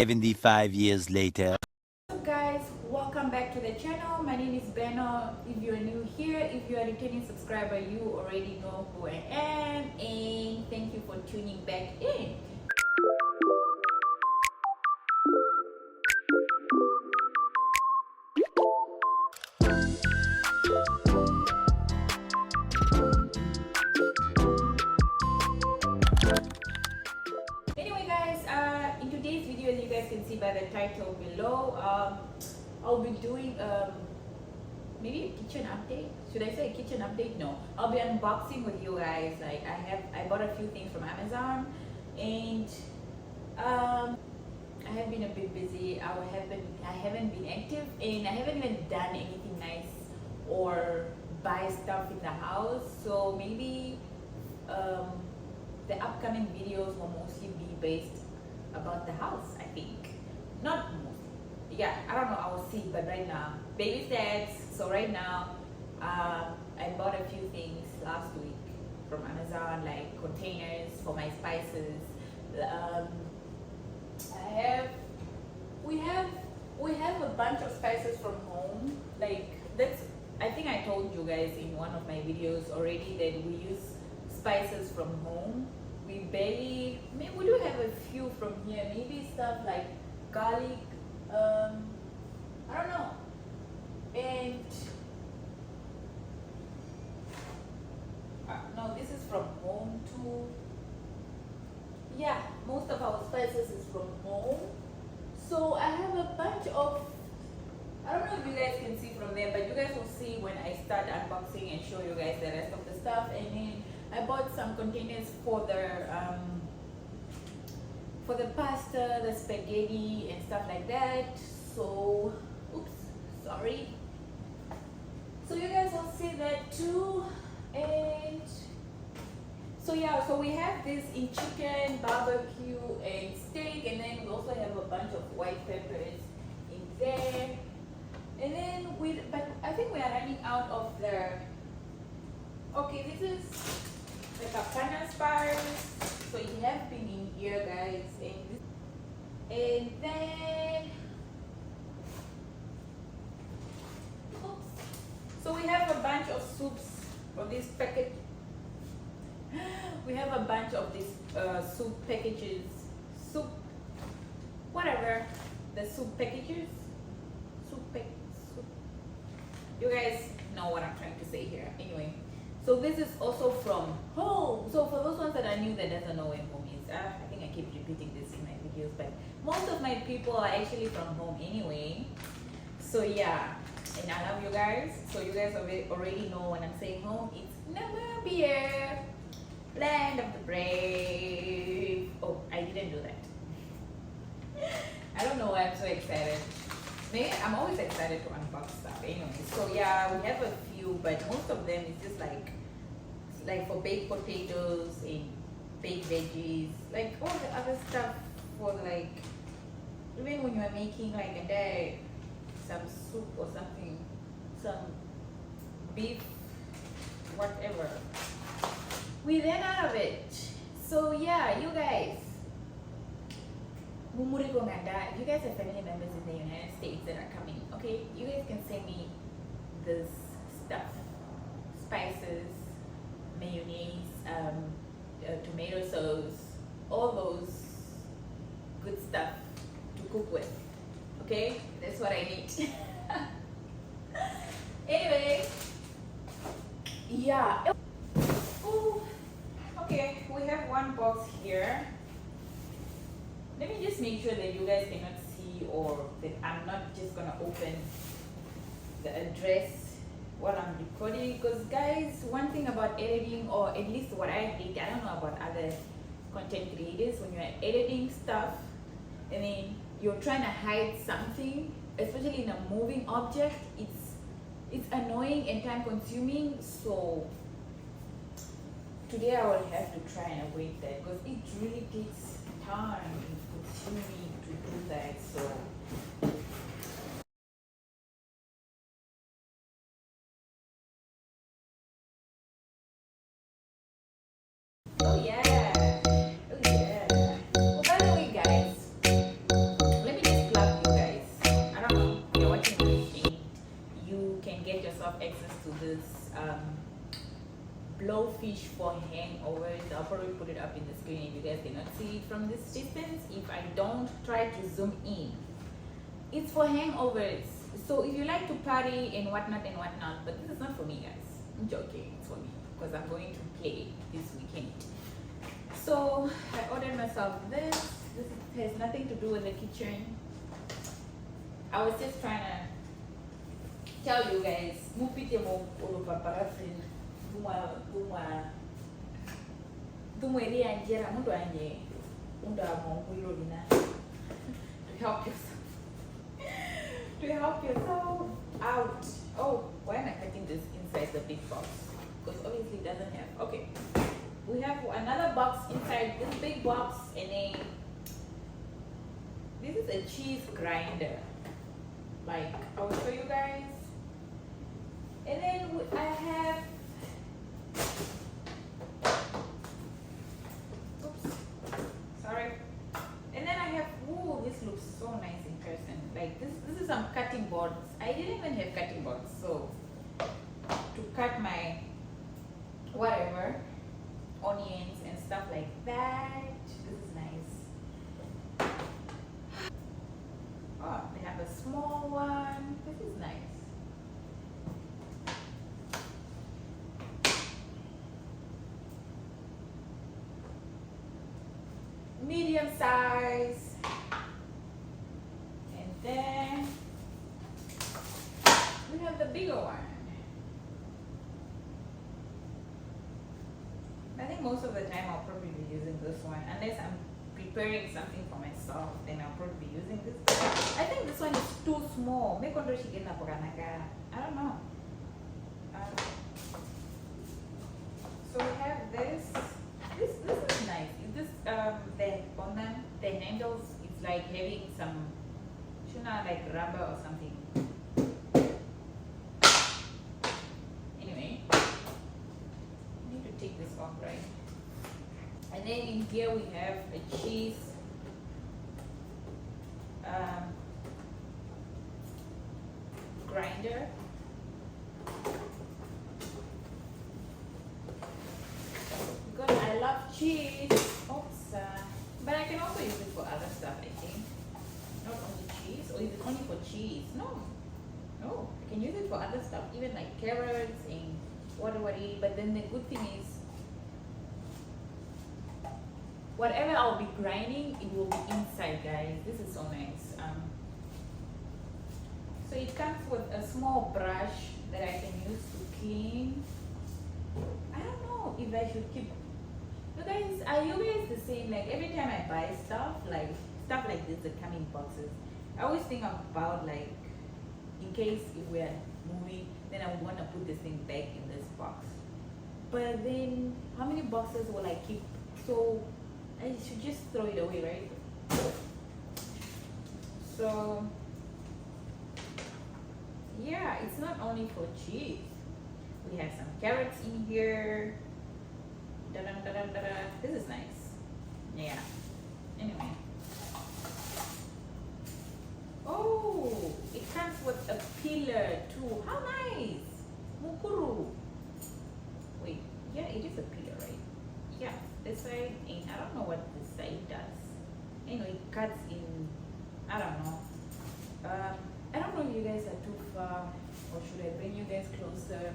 75 years later. What's up guys, welcome back to the channel. My name is Beno. If you're new here, if you're a returning subscriber, you already know who I am, and thank you for tuning back in. Anyway guys, in today's video, as you guys can see by the title below, I'll be doing maybe a kitchen update. Should I say a kitchen update? No, I'll be unboxing with you guys. Like I bought a few things from Amazon, and I have been a bit busy. I haven't been active, and I haven't even done anything nice or buy stuff in the house. So maybe the upcoming videos will mostly be based about the house. I think not mostly. Yeah, I don't know. I will see. But right now, baby steps. So right now, I bought a few things last week from Amazon, like containers for my spices. We have a bunch of spices from home. Like that's. I think I told you guys in one of my videos already that we use spices from home. We do have a few from here. Maybe stuff like garlic. I don't know. And no, this is from home too. Yeah, most of our spices is from home. So I have a bunch of, I don't know if you guys can see from there, but you guys will see when I start unboxing and show you guys the rest of the stuff. And then I bought some containers for the pasta, the spaghetti and stuff like that. So, oops, sorry. So you guys will see that too. And so yeah, so we have this in chicken, barbecue and steak, and then we also have a bunch of white peppers in there. And then but I think we are running out of okay, this is the Capana spice. So it has been in here guys, and then oops. So we have a bunch of soups for this packet. We have a bunch of these soup packages, whatever, the soup packages, soup. You guys know what I'm trying to say here. Anyway, so this is also from home. So for those ones that are new that doesn't know where home is, I think I keep repeating this in my videos, but most of my people are actually from home anyway. So yeah, and I love you guys. So you guys already know when I'm saying home, it's Namibia, land of the brave. Oh, I didn't do that. I don't know why I'm so excited. Maybe I'm always excited to unbox stuff anyway. So yeah, we have a few, but most of them is just like for baked potatoes and baked veggies, like all the other stuff for like, even when you are making like a day, some soup or something, some beef, whatever. We ran out of it. So yeah, you guys, if you guys have family members in the United States that are coming, okay, you guys can send me this stuff, spices, mayonnaise, tomato sauce, all those good stuff to cook with. Okay, that's what I need. Anyway, yeah. Ooh. Okay, we have one box here. Let me just make sure that you guys cannot see, or that I'm not just gonna open the address while I'm recording. Because guys, one thing about editing, or at least what I hate, I don't know about other content creators, when you're editing stuff and then you're trying to hide something, especially in a moving object, it's annoying and time consuming. So today I will have to try and avoid that, because it really takes time and consuming to do that. So oh yeah, oh yeah. Oh, by the way guys, blowfish for hangovers. I'll probably put it up in the screen if you guys cannot see it from this distance. If I don't, try to zoom in. It's for hangovers. So if you like to party and whatnot, but this is not for me, guys. I'm joking. It's for me because I'm going to play this weekend. So I ordered myself this. This has nothing to do with the kitchen. I was just trying to tell you guys, to help yourself. To help yourself out. Oh, why am I cutting this inside the big box? Because obviously it doesn't have. Okay. We have another box inside this big box, and then this is a cheese grinder. Like, I will show you guys. And then I have, oops, sorry. And then I have, ooh, this looks so nice in person. Like this is some cutting boards. I didn't even have cutting boards, so to cut my whatever, onions and stuff like that. This is nice. Oh, they have a small one. This is nice. Medium size. And then we have the bigger one. I think most of the time I'll probably be using this one, unless I'm preparing something for myself, then I'll probably be using this. I think this one is too small. I don't know. So we have this. This is nice. Is this the handles? It's like having some, like rubber or something. Anyway, I need to take this off, right? And then in here we have a cheese grinder. Because I love cheese. Oops. But I can also use it for other stuff, I think. Not only cheese. Or is it only for cheese? No. No. I can use it for other stuff. Even like carrots and whatever. But then the good thing is, whatever I'll be grinding, it will be inside, guys. This is so nice. So it comes with a small brush that I can use to clean. I don't know if I should keep. You guys, are you guys the same? Like every time I buy stuff like this that come in boxes, I always think about like, in case if we're moving, then I would want to put this thing back in this box. But then, how many boxes will I keep? So I should just throw it away, right? So yeah, it's not only for cheese. We have some carrots in here. This is nice. Yeah. Anyway. Oh, it comes with a peeler too. How nice! Mukuru. Wait, yeah, it is a peeler, right? Yeah, this side, and I don't know what this side does. Anyway, it cuts in, I don't know. I don't know if you guys are too far, or should I bring you guys closer?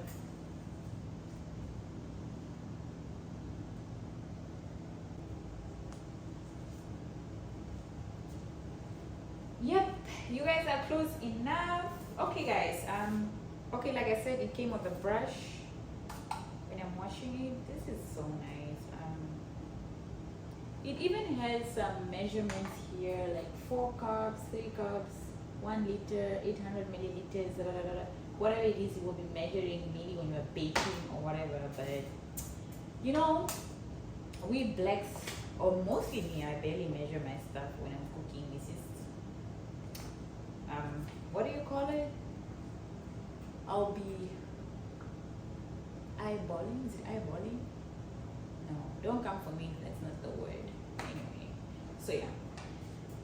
Yep, you guys are close enough. Okay, guys. Okay, like I said, it came with a brush. When I'm washing it, this is so nice. It even has some measurements here, like 4 cups, 3 cups, 1 liter, 800 milliliters, whatever it is, it will be measuring maybe when you're baking or whatever. But you know, we blacks, or mostly me, I barely measure my stuff when I'm cooking. This is what do you call it? I'll be eyeballing. Is it eyeballing? No, don't come for me. That's not the word. Anyway, so yeah.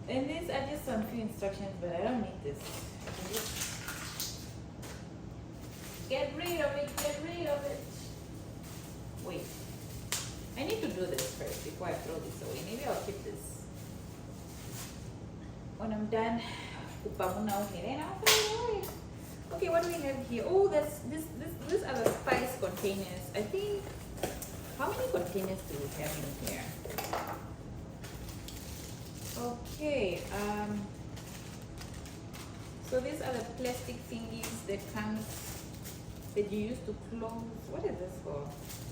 And these are just some few instructions, but I don't need this. I can just Get rid of it. Get rid of it. Wait. I need to do this first before I throw this away. Maybe I'll keep this. When I'm done, then I'll throw it away. Okay, what do we have here? Oh, these are the spice containers. I think, how many containers do we have in here? Okay, so these are the plastic thingies that you use to close. What is this for?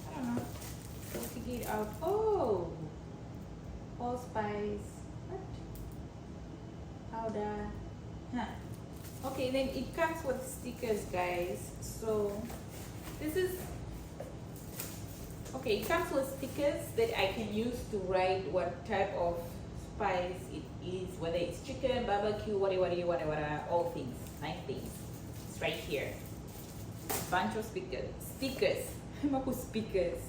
I don't know. So figure it out. Oh, allspice. What? Powder. Huh. Okay, then it comes with stickers, guys. So this is okay. It comes with stickers that I can use to write what type of spice it is, whether it's chicken, barbecue, whatever, all things, 9 things. It's right here. Bunch of stickers. I'm gonna put stickers.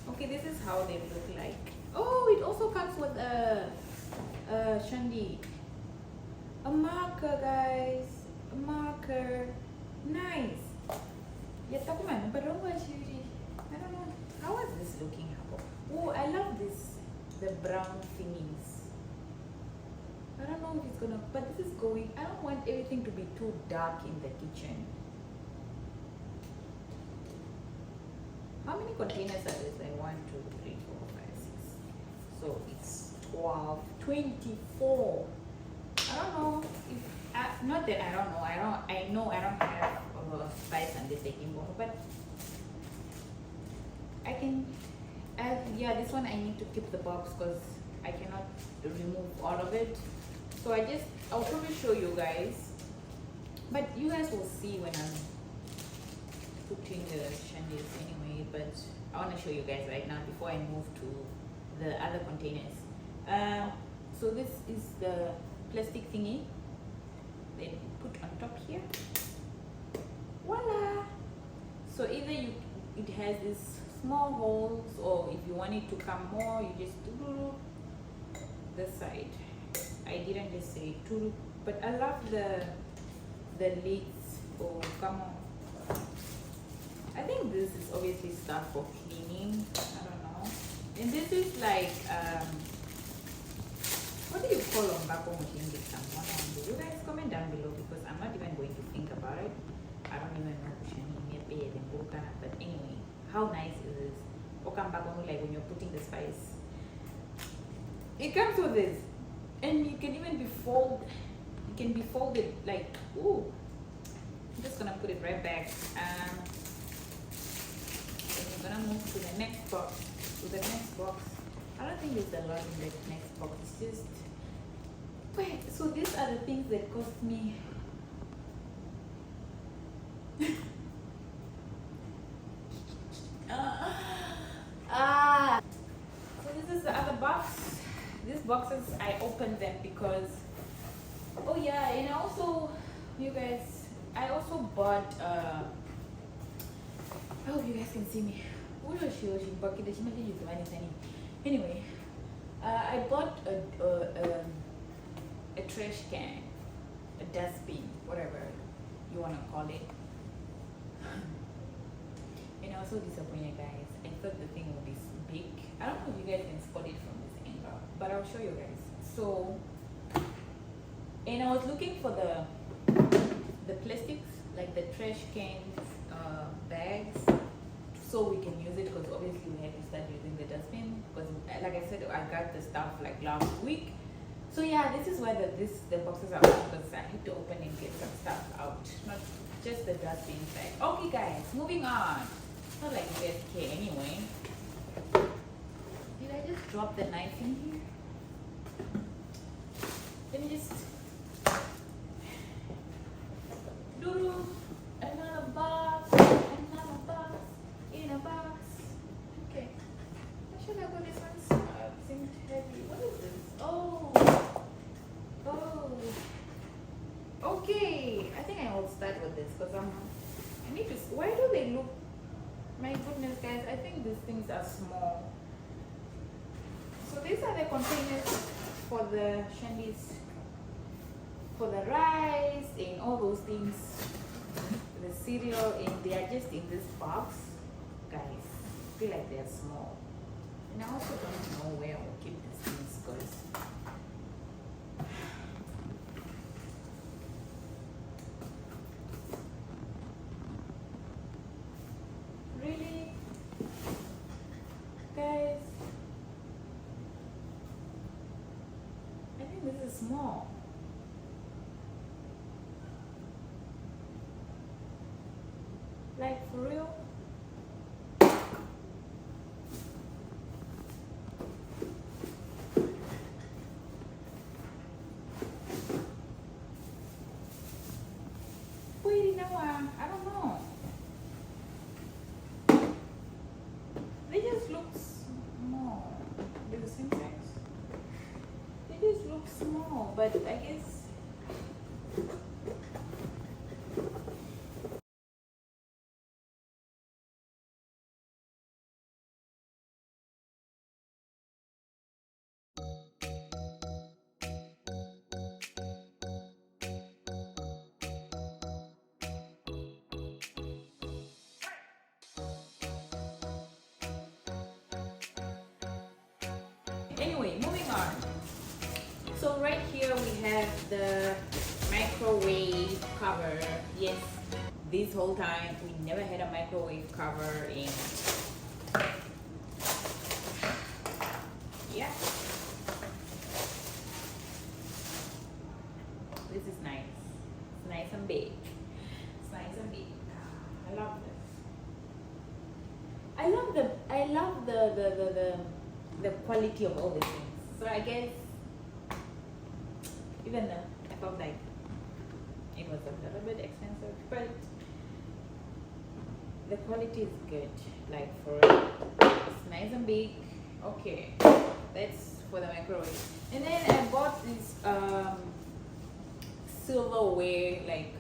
Okay, this is how they look like. Oh, it also comes with a Shandy, a marker, guys, a marker. Nice. I don't know how is this looking. Oh, I love this, the brown thingies. I don't know if it's gonna, but this is going. I don't want everything to be too dark in the kitchen. How many containers are there? Like 1, 2, 3, 4, 5, 6. So it's 12, 24. I don't know if not that I don't know. I know I don't have spice and this taking more, but I can. Yeah, this one I need to keep the box because I cannot remove all of it. So I'll probably show you guys, but you guys will see when I'm putting the shandies anyway. But I want to show you guys right now before I move to the other containers. So this is the plastic thingy they put on top here. Voila! So either it has these small holes, or if you want it to come more, you just do this side. I didn't just say two, but I love the lids. Oh, come on. I think this is obviously stuff for cleaning. I don't know. And this is like what do you call Unbox in this? You guys comment down below because I'm not even going to think about it. I don't even know but anyway, how nice is this? Like when you're putting the spice. It comes with this. And you can even be folded. It can be folded like, ooh. I'm just gonna put it right back. And we're gonna move to the next box. I don't think there's a lot in the next box. It's just wait. So these are the things that cost me. So this is the other box. These boxes, I opened them because, oh yeah, and also, you guys, I also bought, I hope you guys can see me. Anyway, I bought a trash can, a dustbin, whatever you want to call it. And I was so disappointed, guys. I thought the thing would be big. I don't know if you guys can spot it from this angle, but I'll show you guys. So, and I was looking for the plastics, like the trash cans, bags, so we can use it, because obviously we have to start using the dustbin, because like I said, I got the stuff like last week. So yeah, this is where the boxes are, because I had to open and get some stuff out, not just the dustbin side. Okay guys, moving on. Not like you guys care anyway. Did I just drop the knife in here? Let me just do another box in a box. Okay. Why should I go this one? Seems heavy. What is this? Oh. Okay. I think I will start with this because I need to. Why do they look? My goodness, guys, I think these things are small. So these are the containers for the shandies, for the rice and all those things. the cereal they are just in this box, guys. I feel like they're small, and I also don't know where I'll keep these things because really, guys, I think this is small. Like for real. Wait, no, I don't know. They just look small. They're the same size. They just look small, but I guess. Anyway, moving on. So right here we have the microwave cover. Yes, this whole time we never had a microwave cover in. Yeah. This is nice. It's nice and big. It's nice and big. I love this. I love the quality of all these things. So I guess even though I felt like it was a little bit expensive, but the quality is good. Like for it's nice and big. Okay, that's for the microwave. And then I bought this silverware like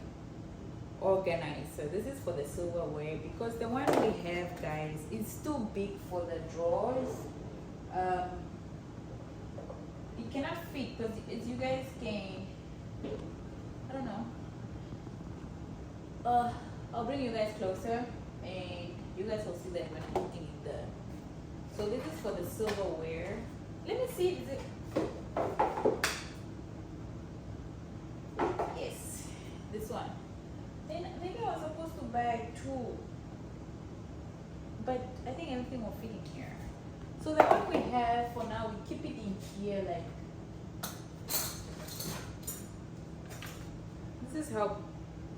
organizer. This is for the silverware because the one we have, guys, is too big for the drawers. It cannot fit because as you guys can, I don't know. I'll bring you guys closer and you guys will see that when I'm putting it there. So this is for the silverware. Let me see. Is it? Yes, this one. Then maybe I was supposed to buy two, but I think everything will fit in here. So the one we have for now, we keep it in here like. This is how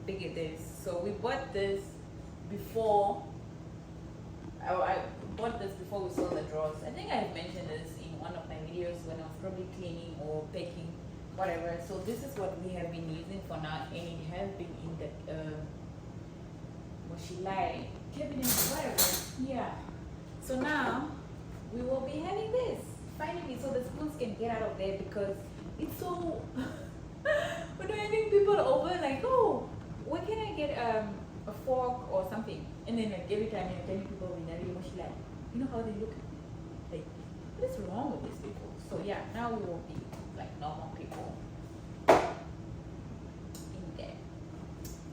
big it is. So we bought this before. I bought this before we saw the drawers. I think I mentioned this in one of my videos when I was probably cleaning or packing, whatever. So this is what we have been using for now, and it has been in the mochila cabinet, whatever. Yeah. So now we will be having this finally, so the spoons can get out of there because it's so. When we're having people over, like, oh, where can I get a fork or something? And then like every time you're telling people in a really much like, you know how they look? Like, what is wrong with these people? So yeah, now we will be like normal people in there.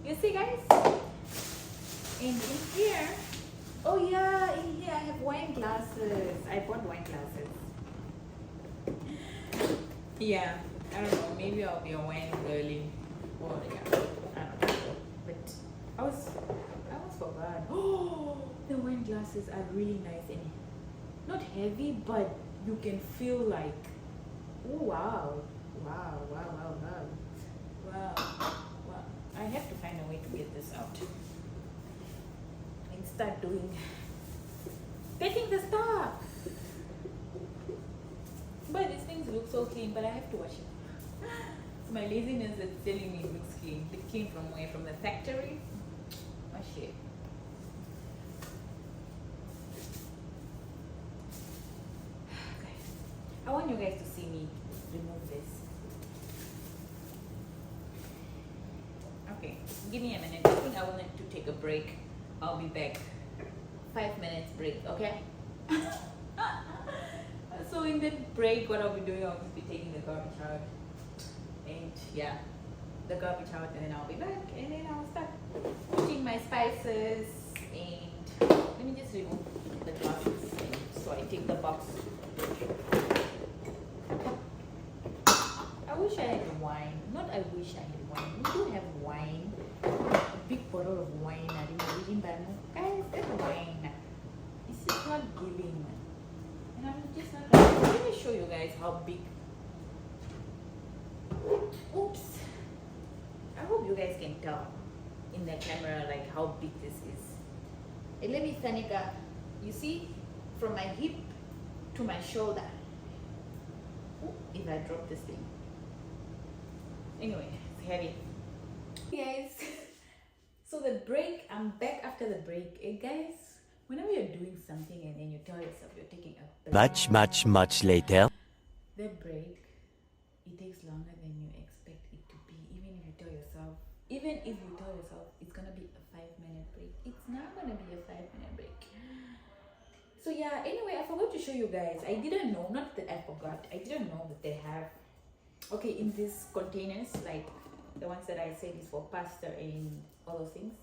You see, guys? And in here, oh yeah, in here I have wine glasses. I bought wine glasses. Yeah. I don't know, maybe I'll be a wine girly. Or yeah, I don't know. But I almost forgot. Oh, the wine glasses are really nice and not heavy, but you can feel like, oh wow. Wow. I have to find a way to get this out. And start taking the stuff. But these things look so clean, but I have to wash it. My laziness is telling me it looks clean. It came from where? From the factory? Oh shit. Guys, I want you guys to see me remove this. Okay, give me a minute. I think I will need to take a break. I'll be back. 5 minutes break, okay? So in that break, what I'll be doing, I'll just be taking the garbage out. And yeah, the garbage out, and then I'll be back, and then I'll start putting my spices. And let me just remove the glasses so I take the box. I wish I had wine. Not I wish I had wine. We do have wine. A big bottle of wine. I didn't read but guys, that's wine. It's just not giving. And I'm just not like, let me show you guys how big. Oops. I hope you guys can tell in the camera like how big this is. And let me Tanika, you see from my hip to my shoulder. Ooh, if I drop this thing. Anyway, it's heavy. Hey guys, so the break, I'm back after the break. Hey guys, whenever you're doing something and then you tell yourself you're taking a break, Much later. the break, it takes longer than you expect it to be. Even if you tell yourself it's gonna be a 5-minute break, it's not gonna be a 5-minute break. So yeah, anyway, I forgot to show you guys. I didn't know, not that I forgot, I didn't know that they have, okay, in these containers, like the ones that I said is for pasta and all those things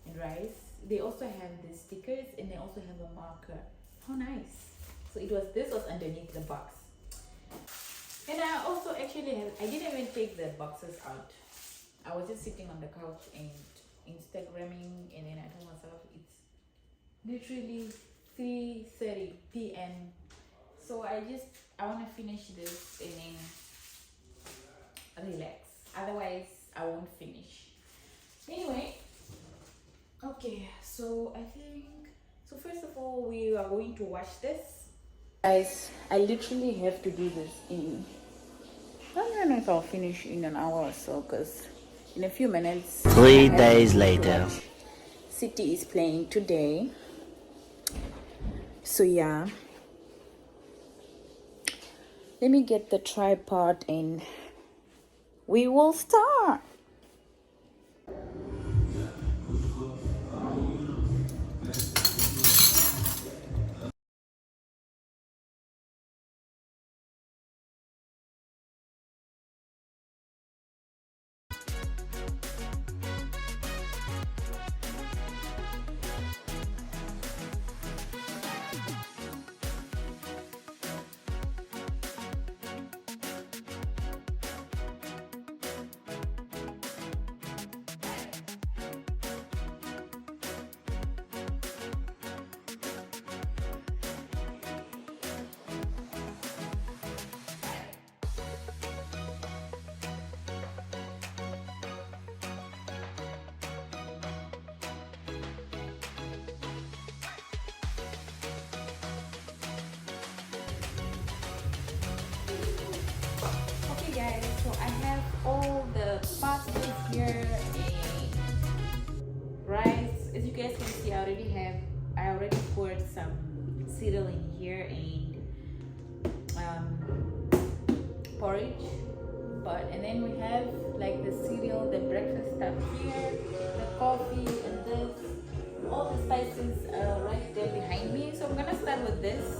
and rice, they also have the stickers and they also have a marker. How nice. So this was underneath the box. And I also actually I didn't even take the boxes out. I was just sitting on the couch and Instagramming, and then I told myself it's literally 3:30 p.m. So I want to finish this and then relax. Otherwise, I won't finish. Anyway, okay, so I think, so first of all, we are going to wash this. Guys, I literally have to do this I don't know if I'll finish in an hour or so, because in a few minutes 3 days later. City is playing today. So yeah, let me get the tripod and we will start. Guys, so I have all the pastas here and rice. As you guys can see, I already poured some cereal in here and porridge. And then we have like the cereal, the breakfast stuff here, the coffee, and this. All the spices are right there behind me. So I'm gonna start with this.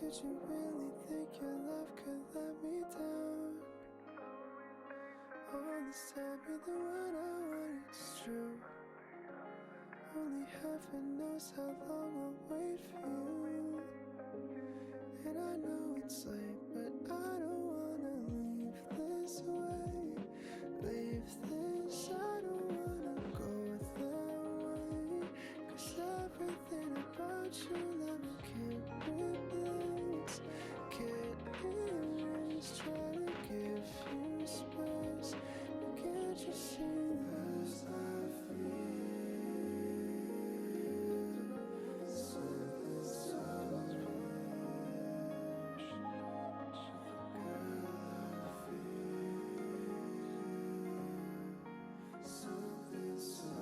Did you really think your love could let me down? All this time you're the one I want, it's true. Only heaven knows how long I'll wait for you. And I know it's late, but I don't wanna leave this way. Leave this, I don't wanna go that way. 'Cause everything about you that I can't replace, can't erase. Try to give you space, but can't you see this? I feel something so fresh. Girl, I feel something so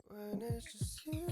when it's just you